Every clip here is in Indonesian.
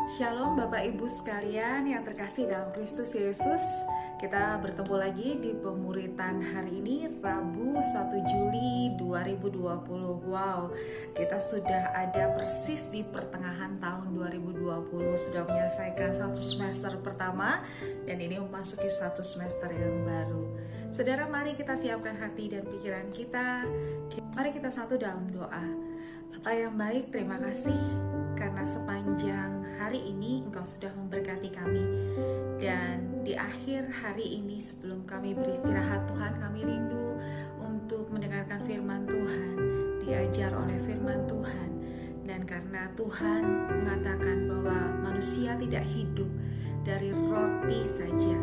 Shalom Bapak Ibu sekalian yang terkasih dalam Kristus Yesus. Kita bertemu lagi di pemuritan hari ini Rabu 1 Juli 2020. Wow, kita sudah ada persis di pertengahan tahun 2020. Sudah menyelesaikan satu semester pertama dan ini memasuki satu semester yang baru. Saudara, mari kita siapkan hati dan pikiran kita. Mari kita satu dalam doa. Bapa yang baik, terima kasih karena sepanjang hari ini Engkau sudah memberkati kami. Dan di akhir hari ini sebelum kami beristirahat Tuhan, kami rindu untuk mendengarkan firman Tuhan, diajar oleh firman Tuhan. Dan karena Tuhan mengatakan bahwa manusia tidak hidup dari roti saja,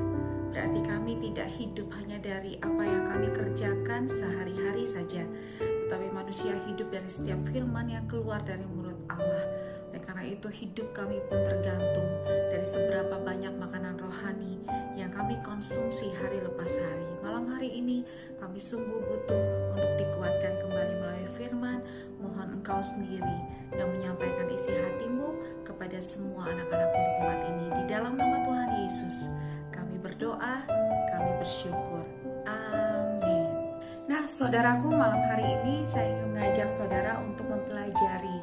berarti kami tidak hidup hanya dari apa yang kami kerjakan sehari-hari saja, tetapi manusia hidup dari setiap firman yang keluar dari mulut Allah. Dan karena itu hidup kami pun tergantung dari seberapa banyak makanan rohani yang kami konsumsi hari lepas hari. Malam hari ini kami sungguh butuh untuk dikuatkan kembali melalui firman. Mohon Engkau sendiri yang menyampaikan isi hatimu kepada semua anak-anakmu di tempat ini. Di dalam nama Tuhan Yesus kami berdoa, kami bersyukur. Amin. Nah, saudaraku, malam hari ini saya ingin mengajak saudara untuk mempelajari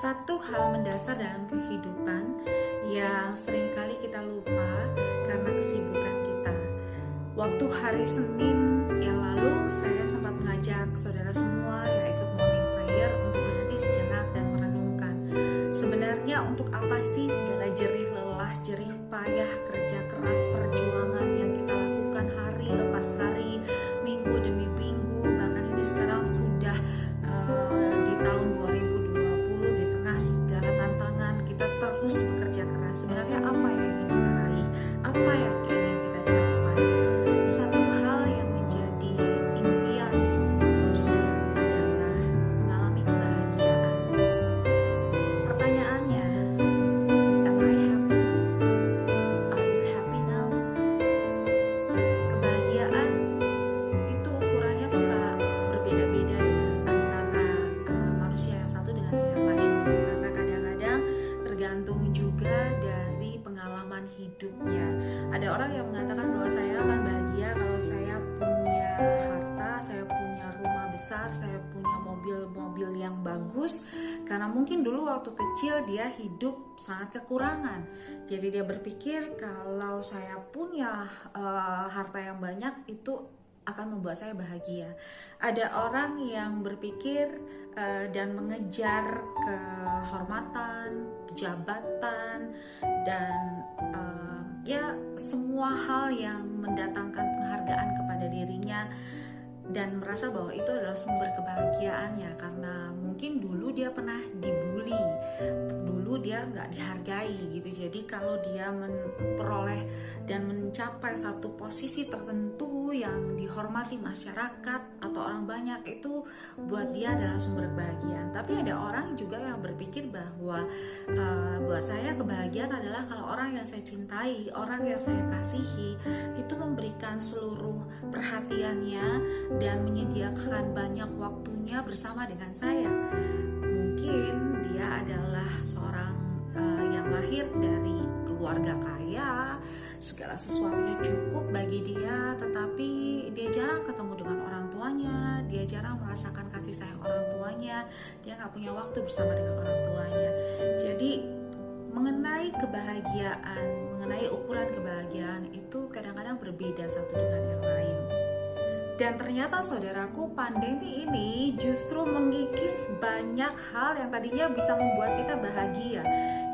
satu hal mendasar dalam kehidupan yang seringkali kita lupa karena kesibukan kita. Waktu hari Senin yang lalu, saya sempat mengajak saudara semua yang ikut morning prayer untuk berhenti sejenak dan merenungkan. Sebenarnya untuk apa sih segala jerih lelah, jerih payah, kerja keras, perjuangan yang kita lakukan hari lepas hari, minggu demi minggu, bahkan ini sekarang sudah di tahun 2020, di tengah segala tantangan kita terus bekerja keras. Sebenarnya apa yang ingin kita raih? Apa yang ingin kita capai? Satu hal yang menjadi impian semua manusia adalah mengalami kebahagiaan. Pertanyaannya, am I happy? Are you happy now? Kebahagiaan itu ukurannya suka berbeda-beda ya antara manusia yang satu dengan yang lain, karena kadang-kadang tergantung juga dari pengalaman hidupnya. Ada orang yang mengatakan bahwa saya akan bahagia kalau saya punya harta, saya punya rumah besar, saya punya mobil-mobil yang bagus, karena mungkin dulu waktu kecil dia hidup sangat kekurangan. Jadi dia berpikir kalau saya punya harta yang banyak itu akan membuat saya bahagia. Ada orang yang berpikir dan mengejar kehormatan, jabatan, dan ya semua hal yang mendatangkan penghargaan kepada dirinya, dan merasa bahwa itu adalah sumber kebahagiaannya karena mungkin dulu dia pernah dibully, dulu dia nggak dihargai gitu. Jadi kalau dia memperoleh dan mencapai satu posisi tertentu yang dihormati masyarakat atau orang banyak, itu buat dia adalah sumber kebahagiaan. Tapi ada orang juga yang berpikir bahwa buat saya kebahagiaan adalah kalau orang yang saya cintai, orang yang saya kasihi itu memberikan seluruh perhatiannya dan menyediakan banyak waktunya bersama dengan saya. Mungkin dia adalah seorang yang lahir dari keluarga kaya, segala sesuatunya cukup bagi dia, tetapi dia jarang ketemu dengan orang tuanya, dia jarang merasakan kasih sayang orang tuanya, dia gak punya waktu bersama dengan orang tuanya. Jadi mengenai kebahagiaan, mengenai ukuran kebahagiaan itu kadang-kadang berbeda satu dengan yang lain. Dan ternyata saudaraku, pandemi ini justru mengikis banyak hal yang tadinya bisa membuat kita bahagia.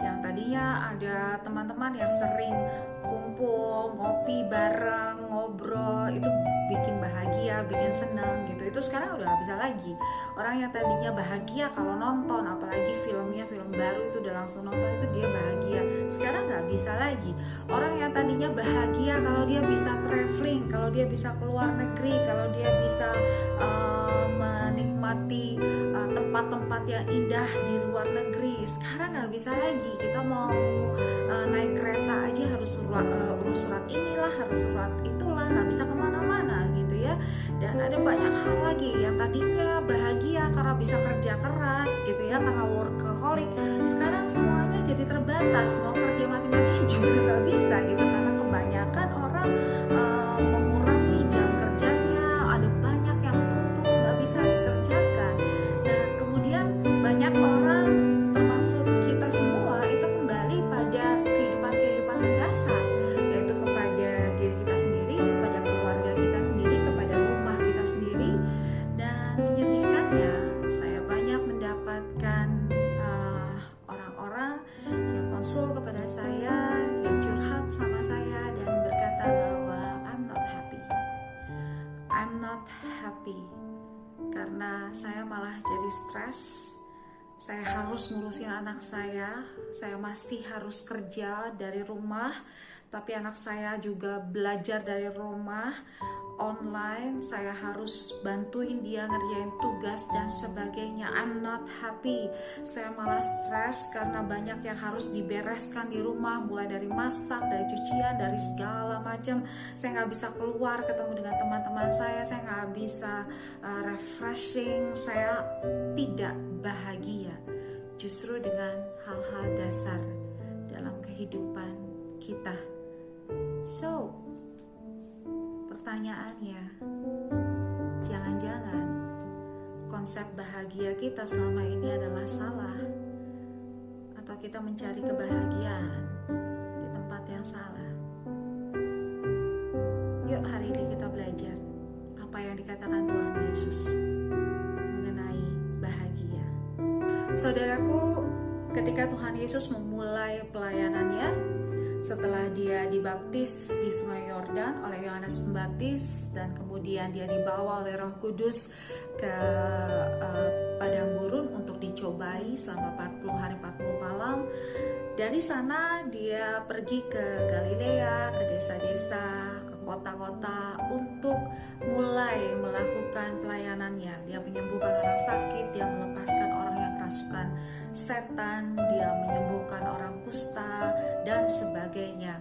Yang tadinya ada teman-teman yang sering kumpul, ngopi bareng, ngobrol, itu bikin bahagia, bikin senang gitu. Itu sekarang udah gak bisa lagi. Orang yang tadinya bahagia kalau nonton, apalagi filmnya, film baru itu udah langsung nonton, itu dia bahagia. Sekarang gak bisa lagi. Orang yang tadinya bahagia kalau dia bisa traveling, kalau dia bisa keluar negeri, kalau dia bisa menikmati tempat-tempat yang indah di luar negeri, sekarang nggak bisa lagi. Kita mau naik kereta aja harus urus surat inilah, harus surat itulah, nggak bisa kemana-mana gitu ya. Dan ada banyak hal lagi yang tadinya bahagia karena karena bisa kerja keras gitu ya, karena workaholic. Sekarang semuanya jadi terbatas, mau kerja mati-matian juga nggak bisa gitu, karena kebanyakan orang mengurangi jam kerjanya, ada banyak yang tutup, nggak bisa dikerjakan. Nah kemudian banyak orang, termasuk kita semua, itu kembali pada kehidupan mendasar, yaitu kepada diri kita sendiri, kepada keluarga kita sendiri, kepada rumah kita sendiri. Dan menyedihkannya, saya banyak mendapatkan orang-orang yang konsul kepada saya, yang curhat sama saya dan berkata bahwa I'm not happy karena saya malah jadi stres. Saya harus ngurusin anak saya masih harus kerja dari rumah, tapi anak saya juga belajar dari rumah online, saya harus bantuin dia ngerjain tugas dan sebagainya. I'm not happy. Saya malah stres karena banyak yang harus dibereskan di rumah, mulai dari masak, dari cucian, dari segala macam. Saya nggak bisa keluar ketemu dengan teman-teman saya nggak bisa refreshing, saya tidak bahagia justru dengan hal-hal dasar dalam kehidupan kita. So, pertanyaannya, jangan-jangan konsep bahagia kita selama ini adalah salah, atau kita mencari kebahagiaan di tempat yang salah. Yuk hari ini kita belajar apa yang dikatakan Tuhan Yesus mengenai bahagia. Saudaraku, ketika Tuhan Yesus memulai pelayanannya, setelah dia dibaptis di Sungai Yordan oleh Yohanes Pembaptis, dan kemudian dia dibawa oleh Roh Kudus ke padang gurun untuk dicobai selama 40 hari 40 malam. Dari sana dia pergi ke Galilea, ke desa-desa, ke kota-kota untuk mulai melakukan pelayanannya. Dia menyembuhkan orang sakit, dia melepaskan orang yang kerasukan setan, dia menyembuhkan orang kusta dan sebagainya.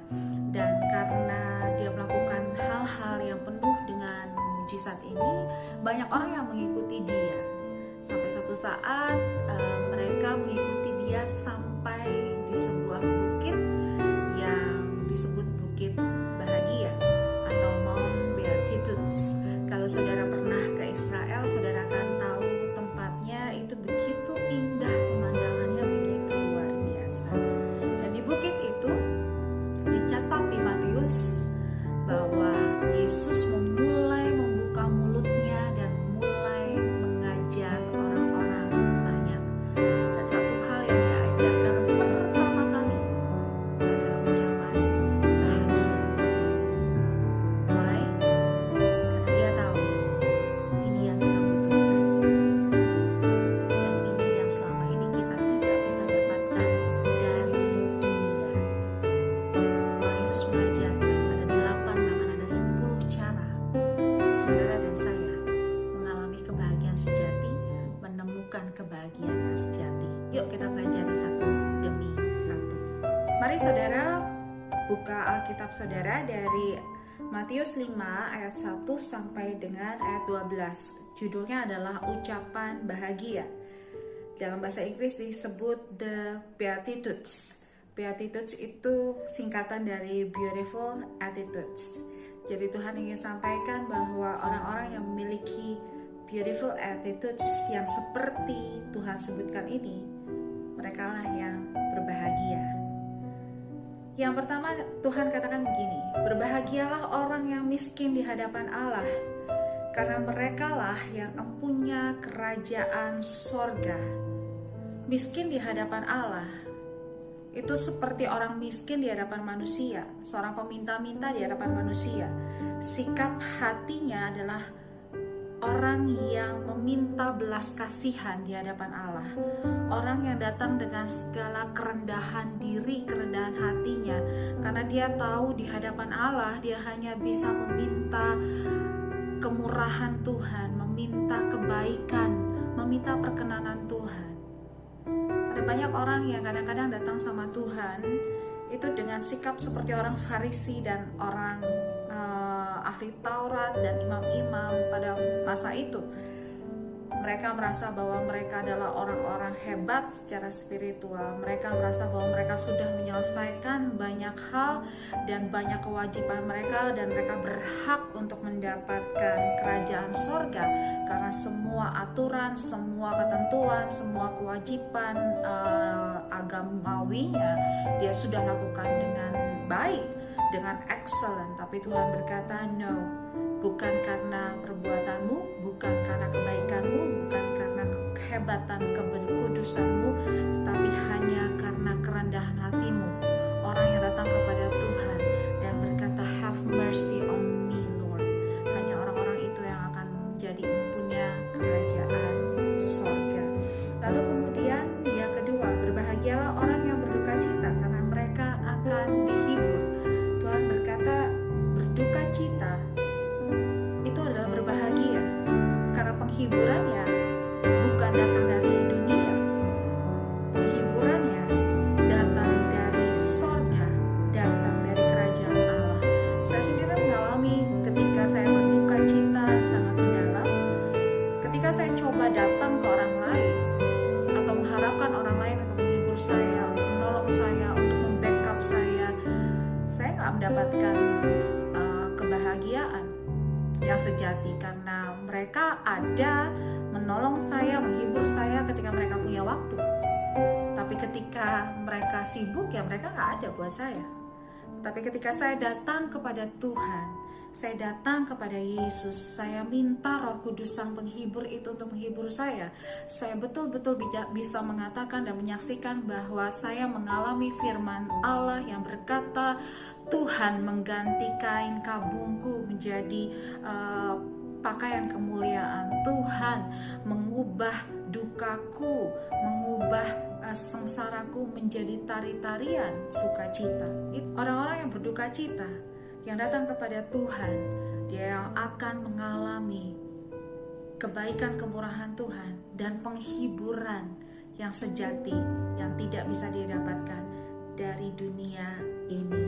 Dan karena dia melakukan hal-hal yang penuh dengan mujizat ini, banyak orang yang mengikuti dia. Sampai satu saat mereka mengikuti dia sampai di sebuah bukit yang disebut Bukit Bahagia atau Mount Beatitudes. Kalau saudara pernah ke Israel, saudara akan tahu tempatnya itu begitu indah, pemandangannya begitu luar biasa. Dan di bukit itu dicatat di Matius bahwa Yesus memulai membuka mulutnya dan mulai mengajar orang-orang banyak. Dan satu hal yang dia ajarkan pertama kali adalah ucapan bahagia. Why? Karena dia tahu ini yang kita butuhkan, dan ini yang selama ini kita tidak bisa dapatkan dari dunia. Tuhan Yesus mengajarkan pada 8, bahkan ada 10 cara untuk saudara dan saya mengalami kebahagiaan sejati, menemukan kebahagiaan yang sejati. Yuk kita pelajari satu demi satu. Mari saudara buka Alkitab saudara dari Matius 5 ayat 1 sampai dengan ayat 12. Judulnya adalah ucapan bahagia. Dalam bahasa Inggris disebut the Beatitudes. Beatitudes itu singkatan dari Beautiful Attitudes. Jadi Tuhan ingin sampaikan bahwa orang-orang yang memiliki beautiful attitudes yang seperti Tuhan sebutkan ini, mereka lah yang berbahagia. Yang pertama Tuhan katakan begini, berbahagialah orang yang miskin di hadapan Allah, karena merekalah yang empunya kerajaan sorga. Miskin di hadapan Allah itu seperti orang miskin di hadapan manusia, seorang peminta-minta di hadapan manusia. Sikap hatinya adalah orang yang meminta belas kasihan di hadapan Allah. Orang yang datang dengan segala kerendahan diri, kerendahan hatinya, karena dia tahu di hadapan Allah dia hanya bisa meminta kemurahan Tuhan, meminta kebaikan, meminta perkenanan Tuhan. Ada banyak orang yang kadang-kadang datang sama Tuhan itu dengan sikap seperti orang Farisi dan orang ahli Taurat dan imam-imam pada masa itu. Mereka merasa bahwa mereka adalah orang-orang hebat secara spiritual. Mereka merasa bahwa mereka sudah menyelesaikan banyak hal dan banyak kewajiban mereka, dan mereka berhak untuk mendapatkan kerajaan surga karena semua aturan, semua ketentuan, semua kewajiban agamawinya dia sudah lakukan dengan baik, dengan excellent. Tapi Tuhan berkata, no, bukan karena perbuatanmu, bukan karena kebaikanmu, bukan karena kehebatan kekudusanmu, tetapi hanya karena kerendahan hatimu. Orang yang datang kepada Tuhan dan berkata, have mercy on me Lord, hanya orang-orang itu yang akan menjadi punya kerajaan surga. Lalu kemudian yang kedua, berbahagialah orang yang berduka cita karena mereka akan dihibur. Tuhan berkata, berduka cita itu adalah berbahagia karena penghiburannya bukan datang dari dunia, penghiburannya datang dari sorga, datang dari kerajaan Allah. Saya sendiri mengalami ketika saya berduka cita sangat mendalam, ketika saya coba datang ke orang lain atau mengharapkan orang lain untuk menghibur saya, untuk menolong saya, untuk membackup saya nggak mendapatkan kebahagiaan yang sejati, karena mereka ada menolong saya, menghibur saya ketika mereka punya waktu. Tapi ketika mereka sibuk, ya mereka nggak ada buat saya. Tapi ketika saya datang kepada Tuhan, saya datang kepada Yesus, saya minta Roh Kudus Sang Penghibur itu untuk menghibur saya betul-betul bisa mengatakan dan menyaksikan bahwa saya mengalami firman Allah yang berkata, Tuhan mengganti kain kabungku menjadi pakaian kemuliaan. Tuhan mengubah dukaku, mengubah sengsaraku menjadi tari-tarian sukacita. Orang-orang yang berduka cita, yang datang kepada Tuhan, dia yang akan mengalami kebaikan kemurahan Tuhan dan penghiburan yang sejati yang tidak bisa didapatkan dari dunia ini.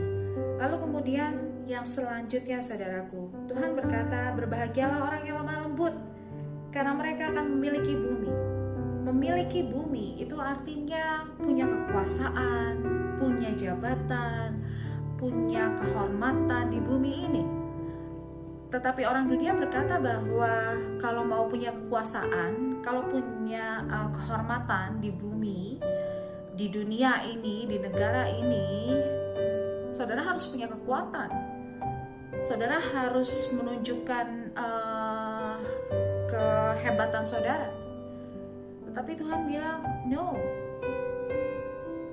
Lalu kemudian yang selanjutnya, saudaraku, Tuhan berkata, berbahagialah orang yang lemah lembut karena mereka akan memiliki bumi. Memiliki bumi itu artinya punya kekuasaan, punya jabatan, punya kehormatan di bumi ini. Tetapi orang dunia berkata bahwa kalau mau punya kekuasaan, kalau punya kehormatan di bumi, di dunia ini, di negara ini, saudara harus punya kekuatan. Saudara harus menunjukkan kehebatan saudara. Tetapi Tuhan bilang, no.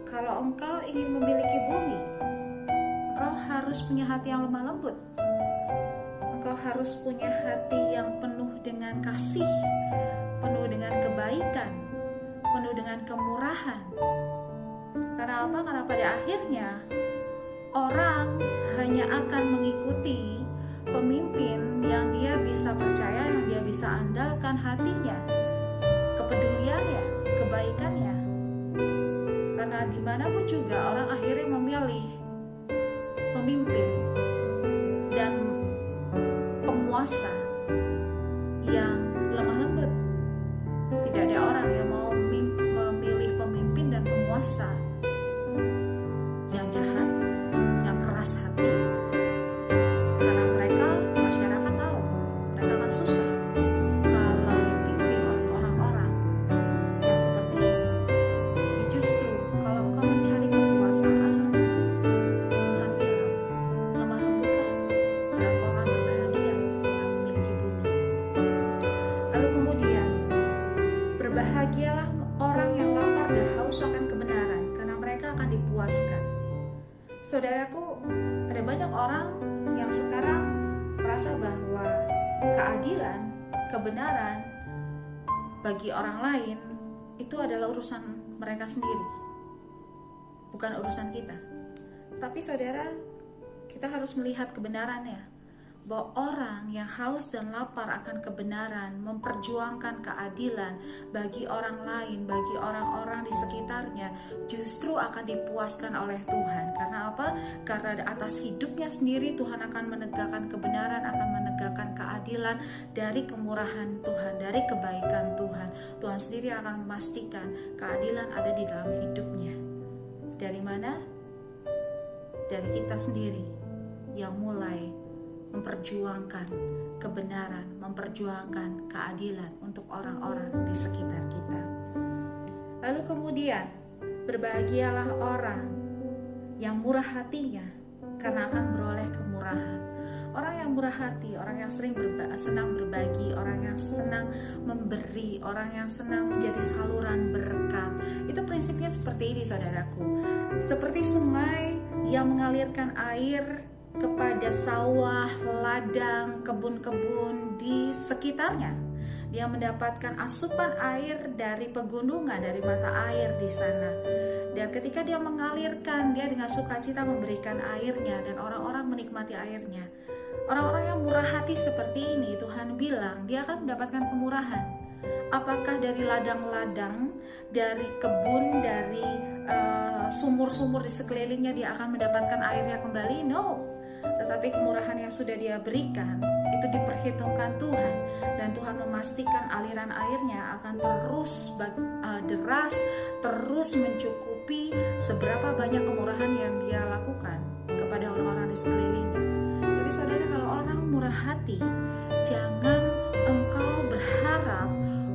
Kalau engkau ingin memiliki bumi, engkau harus punya hati yang lemah lembut. Engkau harus punya hati yang penuh dengan kasih, penuh dengan kebaikan, penuh dengan kemurahan. Karena apa? Karena pada akhirnya orang hanya akan mengikuti pemimpin yang dia bisa percaya, yang dia bisa andalkan hatinya, kepeduliannya, kebaikannya. Karena dimanapun juga orang akhirnya memilih pemimpin dan penguasa yang lemah lembut. Tidak ada orang yang mau memilih pemimpin dan penguasa yang jahat, yang keras hati. Karena mereka, masyarakat tahu, mereka akan susah kalau dipimpin oleh orang-orang yang seperti ini. Jadi justru kalau engkau mencari kekuasaan, Tuhan bilang, lemah lembutlah, dan engkau akan berbahagia dengan memiliki bumi. Lalu kemudian, berbahagialah orang yang lapar dan haus akan kebenaran, karena mereka akan dipuaskan. Saudaraku, ada banyak orang yang sekarang merasa bahwa keadilan, kebenaran bagi orang lain itu adalah urusan mereka sendiri, bukan urusan kita. Tapi saudara, kita harus melihat kebenarannya bahwa orang yang haus dan lapar akan kebenaran, memperjuangkan keadilan bagi orang lain, bagi orang-orang di sekitarnya, justru akan dipuaskan oleh Tuhan. Karena apa? Karena atas hidupnya sendiri Tuhan akan menegakkan kebenaran, akan menegakkan keadilan dari kemurahan Tuhan, dari kebaikan Tuhan. Tuhan sendiri akan memastikan keadilan ada di dalam hidupnya. Dari mana? Dari kita sendiri yang mulai memperjuangkan kebenaran, memperjuangkan keadilan untuk orang-orang di sekitar kita. Lalu kemudian, berbahagialah orang yang murah hatinya, karena akan beroleh kemurahan. Orang yang murah hati, orang yang senang berbagi, orang yang senang memberi, orang yang senang menjadi saluran berkat. Itu prinsipnya seperti ini, saudaraku. Seperti sungai yang mengalirkan air kepada sawah, ladang, kebun-kebun di sekitarnya. Dia mendapatkan asupan air dari pegunungan, dari mata air di sana. Dan ketika dia mengalirkan, dia dengan sukacita memberikan airnya dan orang-orang menikmati airnya. Orang-orang yang murah hati seperti ini, Tuhan bilang, dia akan mendapatkan kemurahan. Apakah dari ladang-ladang, dari kebun, dari sumur-sumur di sekelilingnya dia akan mendapatkan airnya kembali? No. Tetapi kemurahan yang sudah dia berikan itu diperhitungkan Tuhan, dan Tuhan memastikan aliran airnya akan terus deras, terus mencukupi seberapa banyak kemurahan yang dia lakukan kepada orang-orang di sekelilingnya. Jadi saudara, kalau orang murah hati, jangan engkau berharap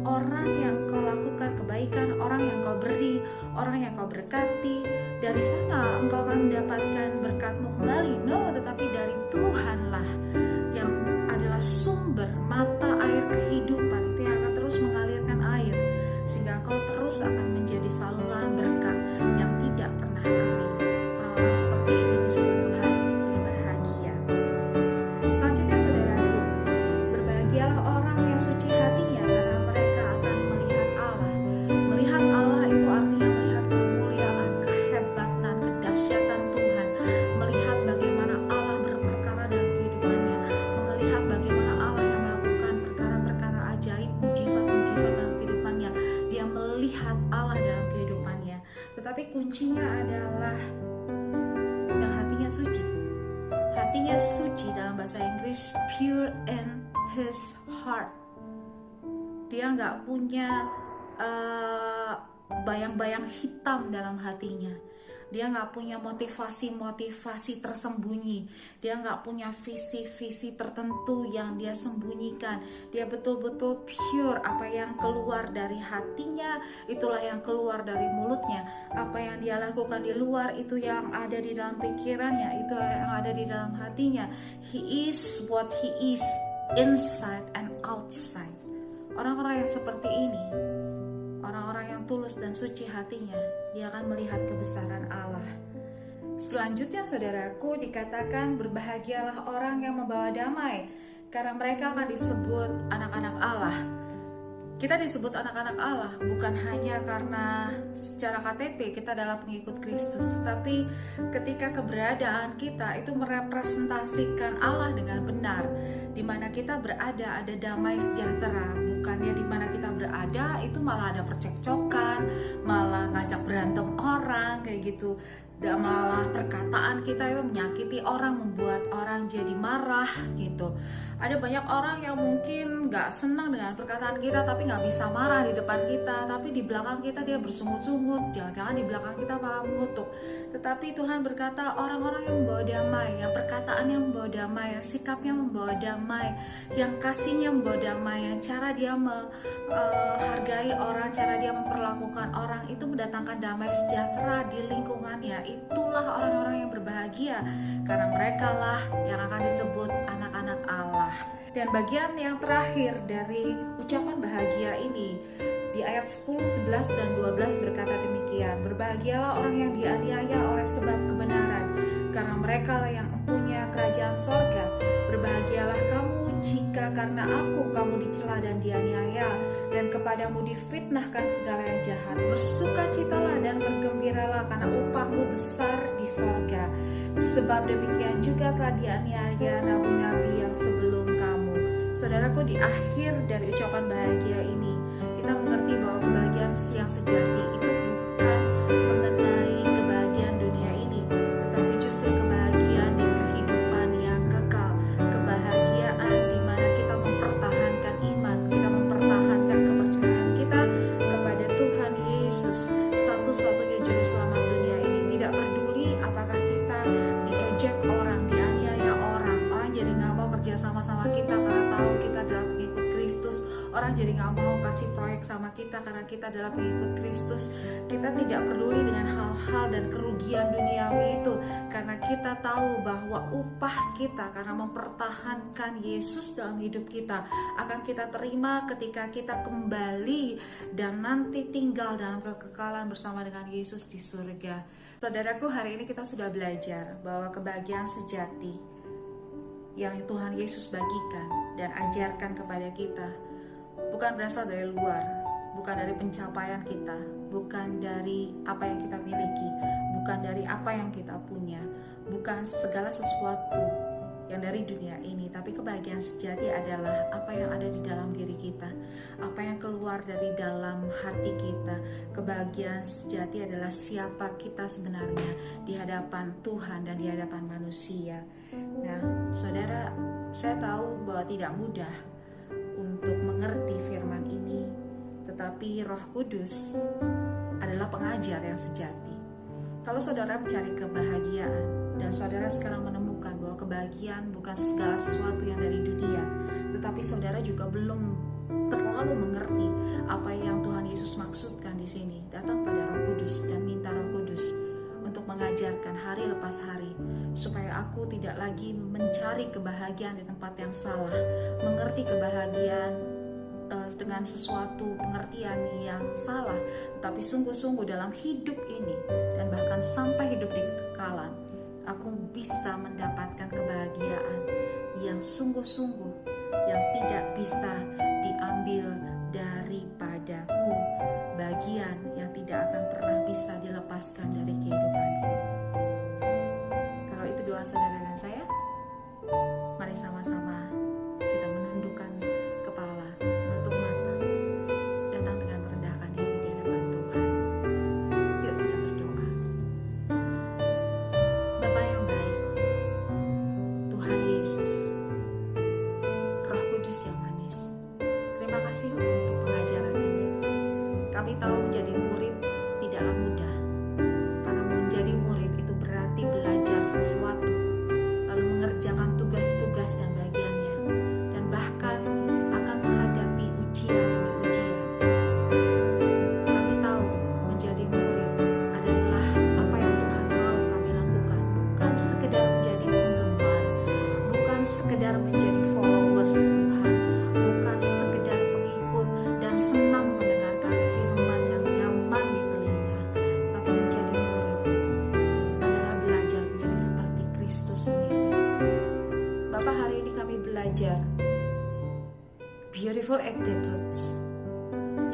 orang yang kau lakukan kebaikan, orang yang kau beri, orang yang kau berkati, dari sana engkau akan mendapatkan berkatmu kembali. No, tetapi dari Tuhanlah yang adalah sumber mata air kehidupan, itu yang akan terus mengalirkan air, sehingga engkau terus akan menjadi saluran berkat yang tidak pernah kering. Orang-orang seperti ini disebut Tuhan berbahagia. Selanjutnya saudaraku, berbahagialah orang yang suci hatinya, karena mereka akan melihat Allah. Melihat Allah itu artinya melihat kemuliaan, kehebatan, kedahsyatan Tuhan, melihat bagaimana Allah berperkara dalam kehidupannya, melihat bagaimana Allah yang melakukan perkara-perkara ajaib, mujizat-mujizat dalam kehidupannya. Dia melihat Allah dalam kehidupannya. Tetapi kuncinya adalah yang hatinya suci. Hatinya suci dalam bahasa Inggris pure in his heart. Dia nggak punya bayang-bayang hitam dalam hatinya. Dia nggak punya motivasi-motivasi tersembunyi. Dia nggak punya visi-visi tertentu yang dia sembunyikan. Dia betul-betul pure. Apa yang keluar dari hatinya, itulah yang keluar dari mulutnya. Apa yang dia lakukan di luar, itu yang ada di dalam pikirannya, itu yang ada di dalam hatinya. He is what he is inside and outside. Orang-orang yang seperti ini, orang-orang yang tulus dan suci hatinya, dia akan melihat kebesaran Allah. Selanjutnya saudaraku, dikatakan berbahagialah orang yang membawa damai, karena mereka akan disebut anak-anak Allah. Kita disebut anak-anak Allah bukan hanya karena secara KTP kita adalah pengikut Kristus, tetapi ketika keberadaan kita itu merepresentasikan Allah dengan benar. Di mana kita berada ada damai sejahtera, bukannya di mana kita berada itu malah ada percekcokan, malah ngajak berantem orang kayak gitu. Dan malah perkataan kita itu menyakiti orang, membuat orang jadi marah gitu. Ada banyak orang yang mungkin gak senang dengan perkataan kita, tapi gak bisa marah di depan kita, tapi di belakang kita dia bersungut-sungut, jangan-jangan di belakang kita malah mengutuk. Tetapi Tuhan berkata orang-orang yang membawa damai, yang perkataannya membawa damai, yang sikapnya membawa damai, yang kasihnya membawa damai, yang cara dia menghargai orang, cara dia memperlakukan orang, itu mendatangkan damai sejahtera di lingkungannya. Itulah orang-orang yang berbahagia, karena mereka lah yang akan disebut anak-anak Allah. Dan bagian yang terakhir dari ucapan bahagia ini di ayat 10, 11, dan 12 berkata demikian: berbahagialah orang yang dianiaya oleh sebab kebenaran, karena mereka lah yang mempunyai kerajaan sorga. Berbahagialah kamu jika karena aku kamu dicela dan dianiaya, dan kepadamu difitnahkan segala yang jahat, bersukacitalah dan bergembiralah, karena upahmu besar di sorga. Sebab demikian juga telah dianiaya nabi-nabi yang sebelum kamu. Saudaraku, di akhir dari ucapan bahagia ini, kita mengerti bahwa kebahagiaan yang sejati itu bukan mengenai kebahagiaan dunia ini, tetapi justru kebahagiaan di kehidupan yang kekal, kebahagiaan di mana kita mempertahankan iman, kita mempertahankan kepercayaan kita kepada Tuhan Yesus, satu-satunya juru selamat dunia ini. Tidak peduli apakah kita diejek orang, dianiaya orang jadi nggak mau kerja sama kita karena tahu kita adalah pengikut Kristus. Orang jadi nggak mau kasih proyek sama kita karena kita adalah pengikut Kristus. Kita tidak peduli dengan hal-hal dan kerugian duniawi itu, karena kita tahu bahwa upah kita karena mempertahankan Yesus dalam hidup kita akan kita terima ketika kita kembali dan nanti tinggal dalam kekekalan bersama dengan Yesus di surga. Saudaraku, hari ini kita sudah belajar bahwa kebahagiaan sejati yang Tuhan Yesus bagikan dan ajarkan kepada kita bukan berasal dari luar, bukan dari pencapaian kita, bukan dari apa yang kita miliki, bukan dari apa yang kita punya, bukan segala sesuatu yang dari dunia ini, tapi kebahagiaan sejati adalah apa yang ada di dalam diri kita, apa yang keluar dari dalam hati kita. Kebahagiaan sejati adalah siapa kita sebenarnya di hadapan Tuhan dan di hadapan manusia. Nah, saudara, saya tahu bahwa tidak mudah untuk mengerti firman ini, tetapi Roh Kudus adalah pengajar yang sejati. Kalau saudara mencari kebahagiaan dan saudara sekarang menemukan bahwa kebahagiaan bukan segala sesuatu yang dari dunia, tetapi saudara juga belum terlalu mengerti apa yang Tuhan Yesus maksudkan di sini, datang pada Roh Kudus dan minta Roh Kudus untuk mengajarkan hari lepas hari, supaya aku tidak lagi mencari kebahagiaan di tempat yang salah, mengerti kebahagiaan dengan sesuatu pengertian yang salah, tetapi sungguh-sungguh dalam hidup ini dan bahkan sampai hidup di kekekalan, aku bisa mendapatkan kebahagiaan yang sungguh-sungguh, yang tidak bisa diambil daripadaku, bagian yang tidak akan pernah bisa dilepaskan dari kehidupanku. Kalau itu doa saudara dan saya, mari sama-sama kita menundukkan kepala, menutup mata, datang dengan merendahkan diri di hadapan Tuhan. Yuk kita berdoa. Bapa yang baik, Tuhan Yesus, Roh Kudus yang manis, terima kasih untuk pengajaran ini. Kami tahu menjadi murid tidaklah mudah, karena menjadi murid itu berarti belajar sesuatu, lalu mengerjakan tugas-tugas dan bagiannya, dan bahkan akan menghadapi ujian demi ujian. Kami tahu menjadi murid adalah apa yang Tuhan mau kami lakukan, bukan sekedar menjadi penggemar, bukan sekedar menjadi followers Tuhan, bukan sekedar pengikut dan senang mendengarkan firman yang nyaman di telinga, tapi menjadi murid adalah belajar menjadi seperti Kristus sendiri. Bapak, hari ini kami belajar beautiful attitudes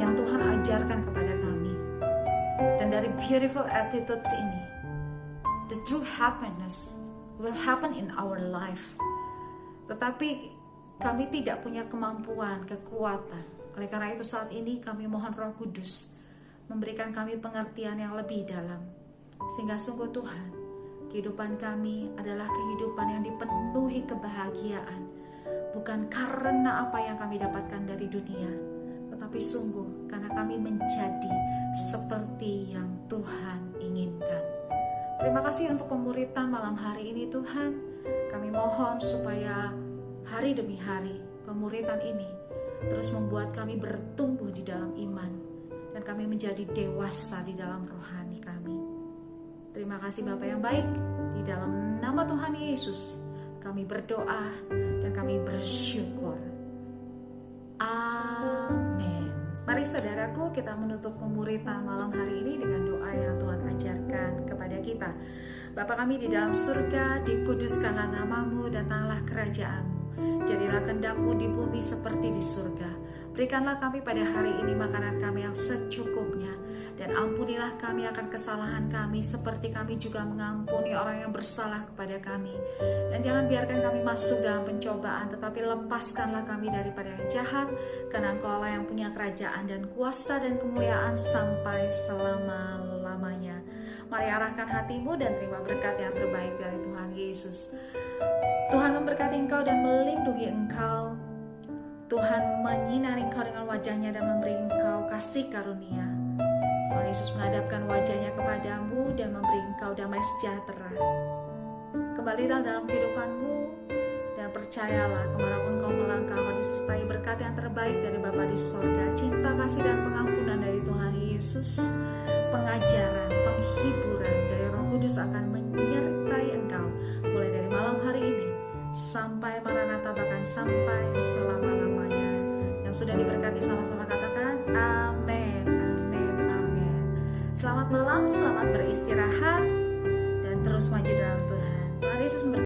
yang Tuhan ajarkan kepada kami, dan dari beautiful attitudes ini, the true happiness will happen in our life. Tetapi kami tidak punya kemampuan, kekuatan. Oleh karena itu saat ini kami mohon Roh Kudus memberikan kami pengertian yang lebih dalam, sehingga sungguh Tuhan, kehidupan kami adalah kehidupan yang dipenuhi kebahagiaan, bukan karena apa yang kami dapatkan dari dunia, tetapi sungguh karena kami menjadi seperti yang Tuhan inginkan. Terima kasih untuk pemuritan malam hari ini Tuhan. Kami mohon supaya hari demi hari pemuritan ini terus membuat kami bertumbuh di dalam iman, dan kami menjadi dewasa di dalam rohani kami. Terima kasih Bapa yang baik, di dalam nama Tuhan Yesus kami berdoa dan kami bersyukur. Amin. Mari saudaraku, kita menutup pemuritan malam hari ini dengan doa yang Tuhan ajarkan kepada kita. Bapa kami di dalam surga, dikuduskanlah namamu, datanglah kerajaanmu. Jadilah kehendak-Mu di bumi seperti di surga. Berikanlah kami pada hari ini makanan kami yang secukupnya, dan ampunilah kami akan kesalahan kami seperti kami juga mengampuni orang yang bersalah kepada kami. Dan jangan biarkan kami masuk dalam pencobaan, tetapi lepaskanlah kami daripada yang jahat, karena Engkau Allah yang punya kerajaan dan kuasa dan kemuliaan sampai selama-lamanya. Mari arahkan hatimu dan terima berkat yang terbaik dari Tuhan Yesus. Tuhan memberkati engkau dan melindungi engkau. Tuhan menyinari engkau dengan wajahnya dan memberi engkau kasih karunia. Tuhan Yesus menghadapkan wajahnya kepadamu dan memberi engkau damai sejahtera. Kembalilah dalam kehidupanmu dan percayalah kemanapun kau melangkah, kau disertai berkat yang terbaik dari Bapa di sorga, cinta, kasih, dan pengampunan dari Tuhan Yesus, pengajaran, penghiburan dari Roh Kudus akan menyertai engkau mulai dari malam hari ini sampai Maranatha, bahkan sampai selama-lamanya. Yang sudah diberkati sama-sama katakan amin, amin, amin. Selamat malam, selamat beristirahat, dan terus maju dalam Tuhan. Tuhan Yesus memberkati.